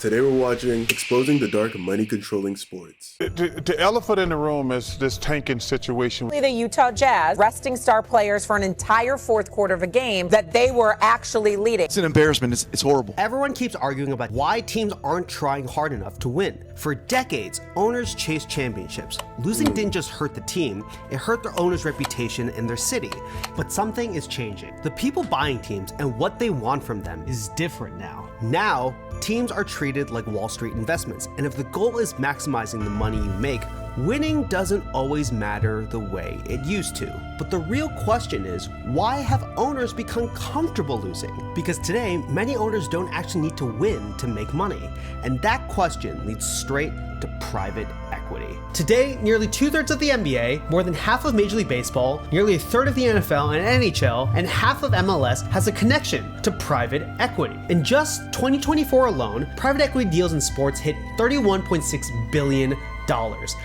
Today we're watching Exposing the Dark Money Controlling Sports. The elephant in the room is this tanking situation. The Utah Jazz resting star players for an entire fourth quarter of a game that they were actually leading. It's an embarrassment. It's horrible. Everyone keeps arguing about why teams aren't trying hard enough to win. For decades, owners chased championships. Losing didn't just hurt the team, it hurt their owner's reputation in their city. But something is changing. The people buying teams and what they want from them is different now. Now, teams are treated like Wall Street investments, and if the goal is maximizing the money you make, winning doesn't always matter the way it used to. But the real question is, why have owners become comfortable losing? Because today, many owners don't actually need to win to make money, and that question leads straight to private equity. Today, nearly 2/3 of the NBA, more than half of Major League Baseball, nearly 1/3 of the NFL and NHL, and half of MLS has a connection to private equity. In just 2024 alone, private equity deals in sports hit $31.6 billion.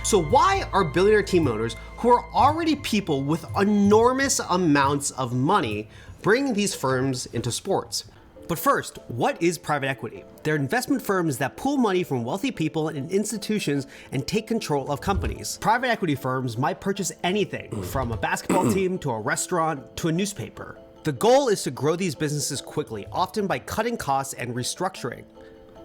So why are billionaire team owners, who are already people with enormous amounts of money, bringing these firms into sports? But first, what is private equity? They're investment firms that pool money from wealthy people and institutions and take control of companies. Private equity firms might purchase anything from a basketball team to a restaurant to a newspaper. The goal is to grow these businesses quickly, often by cutting costs and restructuring.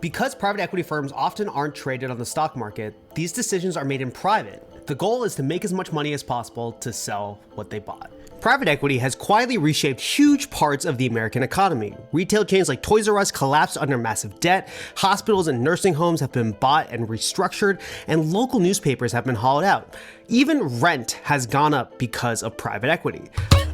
Because private equity firms often aren't traded on the stock market, these decisions are made in private. The goal is to make as much money as possible to sell what they bought. Private equity has quietly reshaped huge parts of the American economy. Retail chains like Toys R Us collapsed under massive debt, hospitals and nursing homes have been bought and restructured, and local newspapers have been hollowed out. Even rent has gone up because of private equity.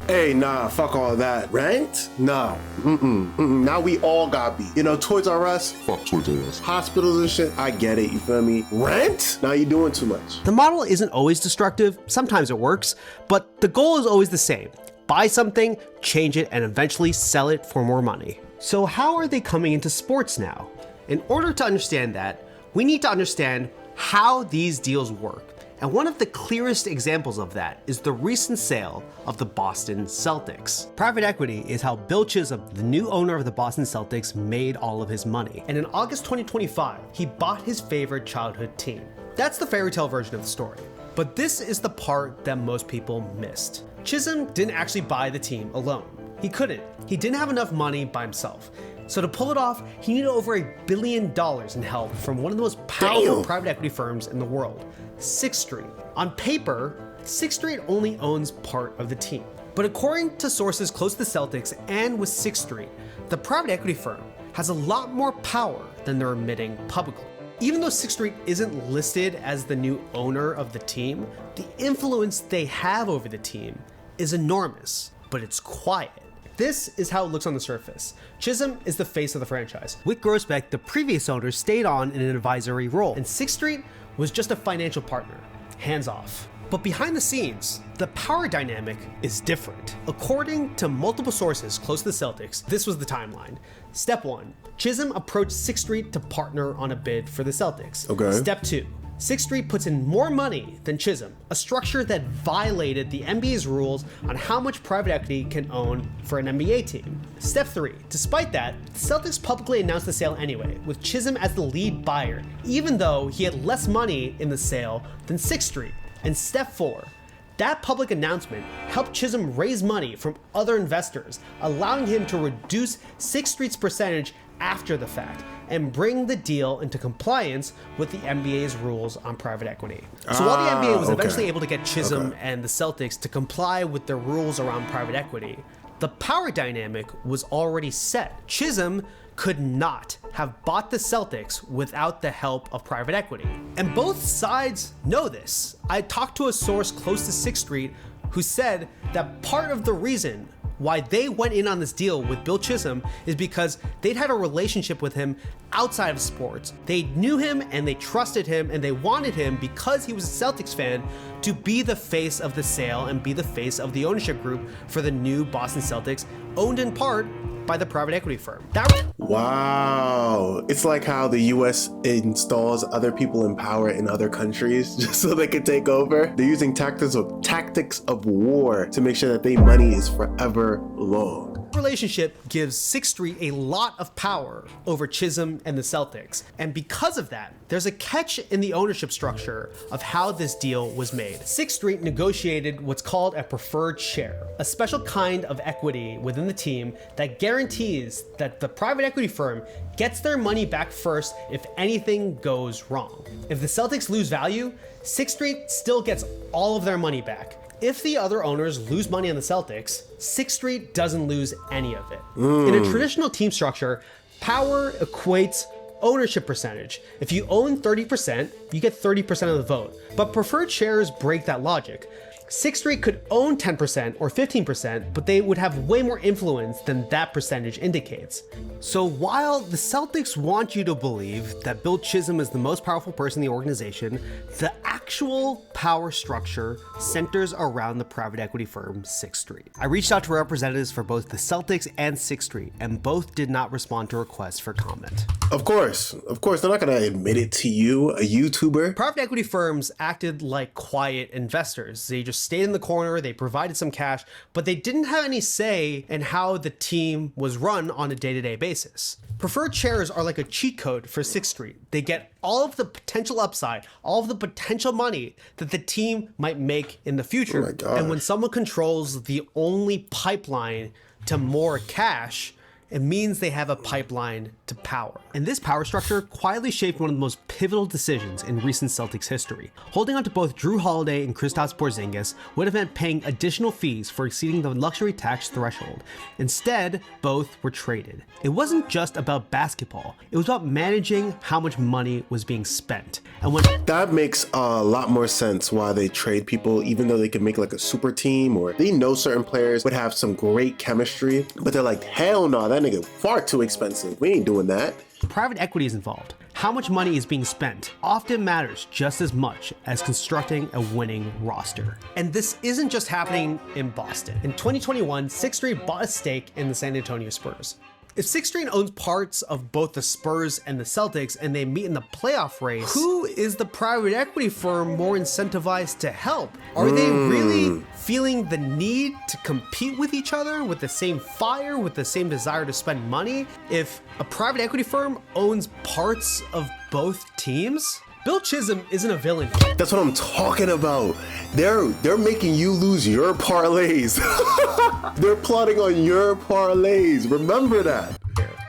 Hey, nah, fuck all that. Rent? Nah. Now we all got beat. You know, Toys R Us? Fuck Toys R Us. Hospitals and shit? I get it, you feel me? Rent? Now you're doing too much. The model isn't always destructive, sometimes it works, but the goal is always the same. Buy something, change it, and eventually sell it for more money. So how are they coming into sports now? In order to understand that, we need to understand how these deals work. And one of the clearest examples of that is the recent sale of the Boston Celtics. Private equity is how Bill Chisholm, the new owner of the Boston Celtics, made all of his money. And in August 2025, he bought his favorite childhood team. That's the fairy tale version of the story. But this is the part that most people missed. Chisholm didn't actually buy the team alone. He couldn't. He didn't have enough money by himself. So to pull it off, he needed over $1 billion in help from one of the most powerful private equity firms in the world, Sixth Street. On paper, Sixth Street only owns part of the team. But according to sources close to the Celtics and with Sixth Street, the private equity firm has a lot more power than they're admitting publicly. Even though Sixth Street isn't listed as the new owner of the team, the influence they have over the team is enormous, but it's quiet. This is how it looks on the surface. Chisholm is the face of the franchise. With Groesbeck, the previous owner stayed on in an advisory role, and Sixth Street was just a financial partner, hands off. But behind the scenes, the power dynamic is different. According to multiple sources close to the Celtics, this was the timeline. Step 1, Chisholm approached Sixth Street to partner on a bid for the Celtics. Okay. Step 2, Sixth Street puts in more money than Chisholm, a structure that violated the NBA's rules on how much private equity can own for an NBA team. Step 3, despite that, the Celtics publicly announced the sale anyway, with Chisholm as the lead buyer, even though he had less money in the sale than Sixth Street. And step 4, that public announcement helped Chisholm raise money from other investors, allowing him to reduce Sixth Street's percentage after the fact and bring the deal into compliance with the NBA's rules on private equity. So while the NBA was eventually able to get Chisholm and the Celtics to comply with their rules around private equity, the power dynamic was already set. Chisholm could not have bought the Celtics without the help of private equity. And both sides know this. I talked to a source close to Sixth Street who said that part of the reason why they went in on this deal with Bill Chisholm is because they'd had a relationship with him outside of sports. They knew him and they trusted him and they wanted him, because he was a Celtics fan, to be the face of the sale and be the face of the ownership group for the new Boston Celtics, owned in part by the private equity firm. Wow. It's like how the US installs other people in power in other countries just so they can take over. They're using tactics of war to make sure that their money is forever long. relationship gives 6th Street a lot of power over Chisholm and the Celtics. And because of that, there's a catch in the ownership structure of how this deal was made. 6th Street negotiated what's called a preferred share, a special kind of equity within the team that guarantees that the private equity firm gets their money back first if anything goes wrong. If the Celtics lose value, 6th Street still gets all of their money back. If the other owners lose money on the Celtics, 6th Street doesn't lose any of it. In a traditional team structure, power equates ownership percentage. If you own 30%, you get 30% of the vote. But preferred shares break that logic. 6th Street could own 10% or 15%, but they would have way more influence than that percentage indicates. So while the Celtics want you to believe that Bill Chisholm is the most powerful person in the organization, the actual power structure centers around the private equity firm 6th Street. I reached out to representatives for both the Celtics and 6th Street, and both did not respond to requests for comment. Of course, they're not gonna admit it to you, a YouTuber. Private equity firms acted like quiet investors. They just stayed in the corner, they provided some cash, but they didn't have any say in how the team was run on a day-to-day basis. Preferred shares are like a cheat code for 6th Street. They get all of the potential upside, all of the potential money that the team might make in the future. Oh my God. And when someone controls the only pipeline to more cash, it means they have a pipeline to power. And this power structure quietly shaped one of the most pivotal decisions in recent Celtics history. Holding on to both Drew Holiday and Kristaps Porzingis would have meant paying additional fees for exceeding the luxury tax threshold. Instead, both were traded. It wasn't just about basketball. It was about managing how much money was being spent. And when That makes a lot more sense why they trade people, even though they could make like a super team, or they know certain players would have some great chemistry, but they're like, hell no, that nigga far too expensive. We ain't doing that. private equity is involved, how much money is being spent often matters just as much as constructing a winning roster. And this isn't just happening in Boston. In 2021, 6th Street bought a stake in the San Antonio Spurs. If 6th Street owns parts of both the Spurs and the Celtics and they meet in the playoff race, who is the private equity firm more incentivized to help? Are they really feeling the need to compete with each other with the same fire, with the same desire to spend money? If a private equity firm owns parts of both teams? Bill Chisholm isn't a villain. That's what I'm talking about. They're making you lose your parlays. They're plotting on your parlays. Remember that.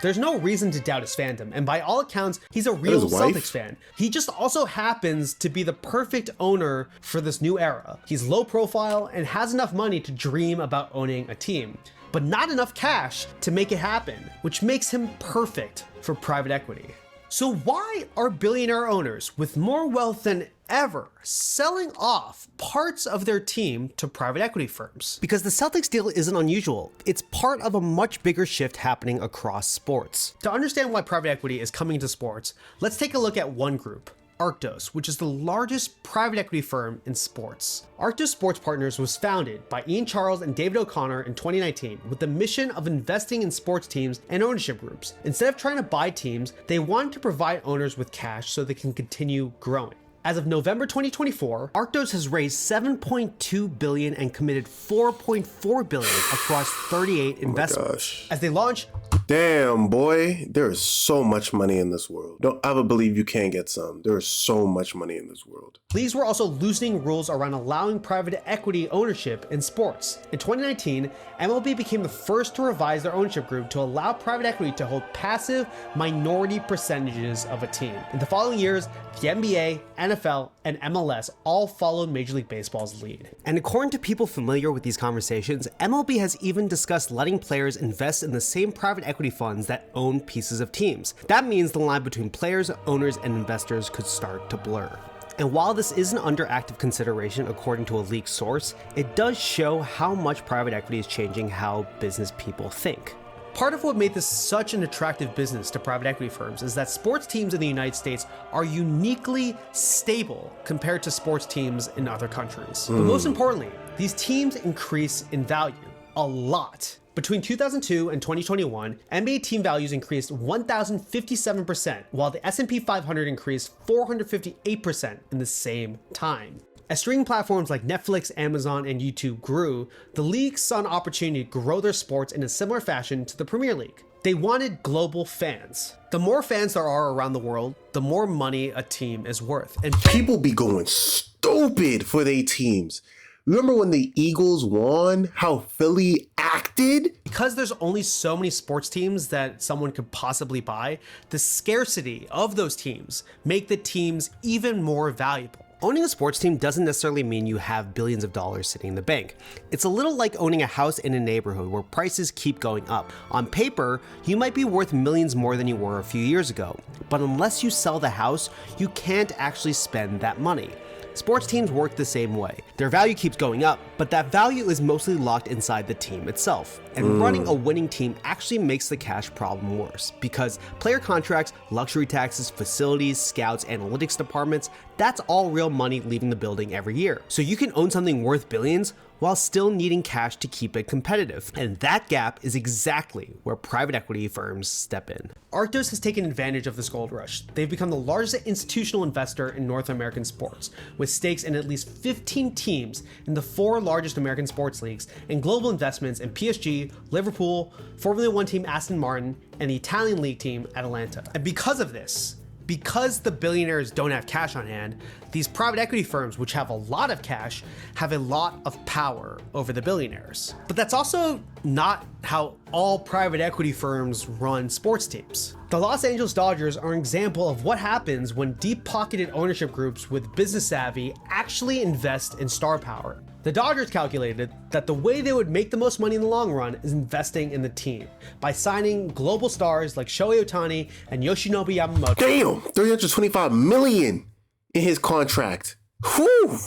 There's no reason to doubt his fandom, and by all accounts, he's a real his wife? Celtics fan. He just also happens to be the perfect owner for this new era. He's low profile and has enough money to dream about owning a team, but not enough cash to make it happen, which makes him perfect for private equity. So why are billionaire owners with more wealth than ever selling off parts of their team to private equity firms? Because the Celtics deal isn't unusual. It's part of a much bigger shift happening across sports. To understand why private equity is coming to sports, let's take a look at one group. Arctos, which is the largest private equity firm in sports. Arctos Sports Partners was founded by Ian Charles and David O'Connor in 2019 with the mission of investing in sports teams and ownership groups. Instead of trying to buy teams, they wanted to provide owners with cash so they can continue growing. As of November 2024, Arctos has raised $7.2 billion and committed $4.4 billion across 38 investments. As they launch, Damn, boy, there is so much money in this world. Don't ever believe you can't get some. There is so much money in this world. leagues were also loosening rules around allowing private equity ownership in sports. In 2019, MLB became the first to revise their ownership group to allow private equity to hold passive minority percentages of a team. In the following years, the NBA, NFL, and MLS all followed Major League Baseball's lead. And according to people familiar with these conversations, MLB has even discussed letting players invest in the same private equity funds that own pieces of teams. That means the line between players, owners, and investors could start to blur. And while this isn't under active consideration according to a leaked source, it does show how much private equity is changing how business people think. Part of what made this such an attractive business to private equity firms is that sports teams in the United States are uniquely stable compared to sports teams in other countries. But most importantly, these teams increase in value a lot. Between 2002 and 2021, NBA team values increased 1,057%, while the S&P 500 increased 458% in the same time. As streaming platforms like Netflix, Amazon, and YouTube grew, the league saw an opportunity to grow their sports in a similar fashion to the Premier League. They wanted global fans. The more fans there are around the world, the more money a team is worth. And people be going stupid for their teams. Remember when the Eagles won, how Philly acted? Because there's only so many sports teams that someone could possibly buy, the scarcity of those teams make the teams even more valuable. Owning a sports team doesn't necessarily mean you have billions of dollars sitting in the bank. It's a little like owning a house in a neighborhood where prices keep going up. On paper, you might be worth millions more than you were a few years ago, but unless you sell the house, you can't actually spend that money. Sports teams work the same way. Their value keeps going up, but that value is mostly locked inside the team itself. And running a winning team actually makes the cash problem worse, because player contracts, luxury taxes, facilities, scouts, analytics departments, that's all real money leaving the building every year. So you can own something worth billions while still needing cash to keep it competitive. And that gap is exactly where private equity firms step in. Arctos has taken advantage of this gold rush. They've become the largest institutional investor in North American sports, with stakes in at least 15 teams in the 4 largest American sports leagues and global investments in PSG, Liverpool, Formula One team Aston Martin, and the Italian league team Atalanta. And because of this, because the billionaires don't have cash on hand, these private equity firms, which have a lot of cash, have a lot of power over the billionaires. But that's also not how all private equity firms run sports teams. The Los Angeles Dodgers are an example of what happens when deep-pocketed ownership groups with business savvy actually invest in star power. The Dodgers calculated that the way they would make the most money in the long run is investing in the team by signing global stars like Shohei Ohtani and Yoshinobu Yamamoto. Damn, $325 million in his contract. Whew.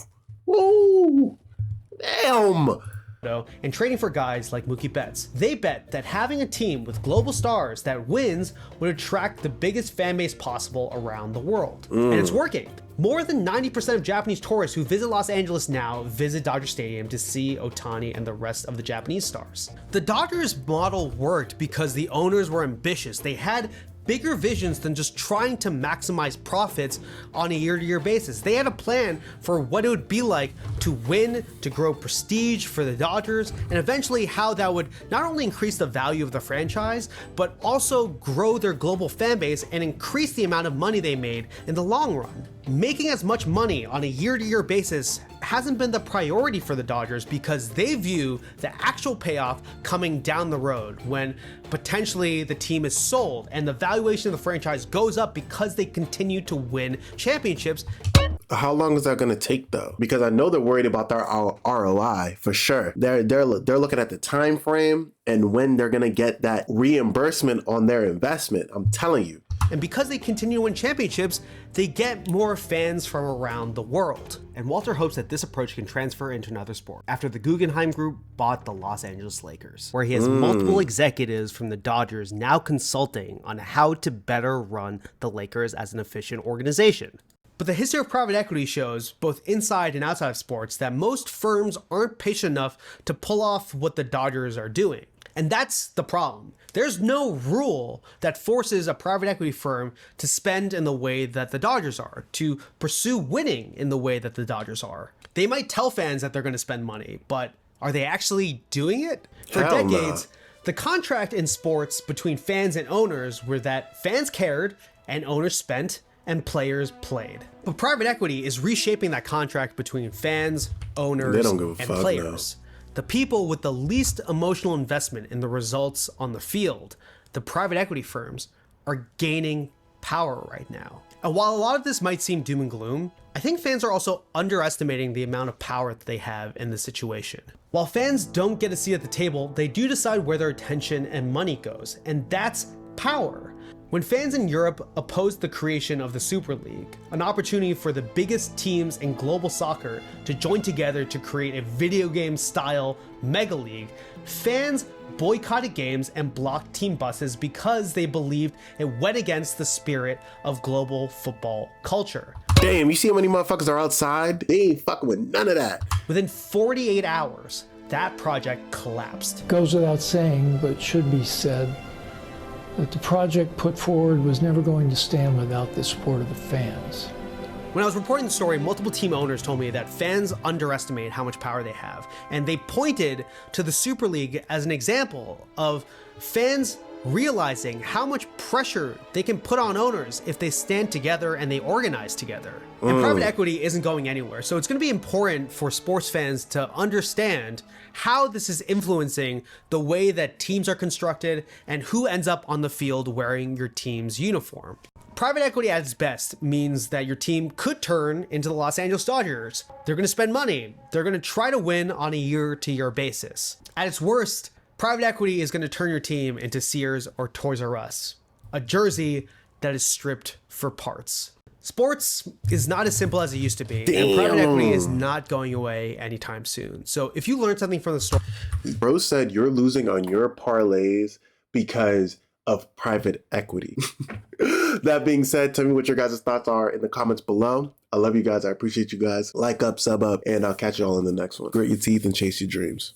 Woo. Damn. And trading for guys like Mookie Betts. They bet that having a team with global stars that wins would attract the biggest fan base possible around the world. And it's working. More than 90% of Japanese tourists who visit Los Angeles now visit Dodger Stadium to see Ohtani and the rest of the Japanese stars. The Dodgers model worked because the owners were ambitious. They had bigger visions than just trying to maximize profits on a year-to-year basis. They had a plan for what it would be like to win, to grow prestige for the Dodgers, and eventually how that would not only increase the value of the franchise, but also grow their global fan base and increase the amount of money they made in the long run. Making as much money on a year-to-year basis hasn't been the priority for the Dodgers because they view the actual payoff coming down the road when potentially the team is sold and the valuation of the franchise goes up because they continue to win championships. How long is that going to take though? Because I know they're worried about their ROI for sure. They're looking at the time frame and when they're going to get that reimbursement on their investment. I'm telling you. And because they continue to win championships, they get more fans from around the world. And Walter hopes that this approach can transfer into another sport after the Guggenheim Group bought the Los Angeles Lakers, where he has multiple executives from the Dodgers now consulting on how to better run the Lakers as an efficient organization. But the history of private equity shows, both inside and outside of sports, that most firms aren't patient enough to pull off what the Dodgers are doing. And that's the problem. There's no rule that forces a private equity firm to spend in the way that the Dodgers are, to pursue winning in the way that the Dodgers are. They might tell fans that they're going to spend money, but are they actually doing it? For decades, the contract in sports between fans and owners were that fans cared and owners spent and players played. But private equity is reshaping that contract between fans, owners, and players. The people with the least emotional investment in the results on the field, the private equity firms, are gaining power right now. And while a lot of this might seem doom and gloom, I think fans are also underestimating the amount of power that they have in this situation. While fans don't get a seat at the table, they do decide where their attention and money goes, and that's power. When fans in Europe opposed the creation of the Super League, an opportunity for the biggest teams in global soccer to join together to create a video game style mega league, fans boycotted games and blocked team buses because they believed it went against the spirit of global football culture. Damn, you see how many motherfuckers are outside? They ain't fucking with none of that. Within 48 hours, that project collapsed. Goes without saying, but should be said, that the project put forward was never going to stand without the support of the fans. When I was reporting the story, multiple team owners told me that fans underestimate how much power they have, and they pointed to the Super League as an example of fans realizing how much pressure they can put on owners if they stand together and they organize together. And private equity isn't going anywhere, so it's going to be important for sports fans to understand how this is influencing the way that teams are constructed and who ends up on the field wearing your team's uniform. Private equity at its best means that your team could turn into the Los Angeles Dodgers. They're going to spend money. They're going to try to win on a year-to-year basis. At its worst, private equity is going to turn your team into Sears or Toys R Us, a jersey that is stripped for parts. Sports is not as simple as it used to be, and private equity is not going away anytime soon. So if you learned something from the story... Bro said you're losing on your parlays because of private equity. That being said, tell me what your guys' thoughts are in the comments below. I love you guys. I appreciate you guys. Like up, sub up, and I'll catch you all in the next one. Grit your teeth and chase your dreams.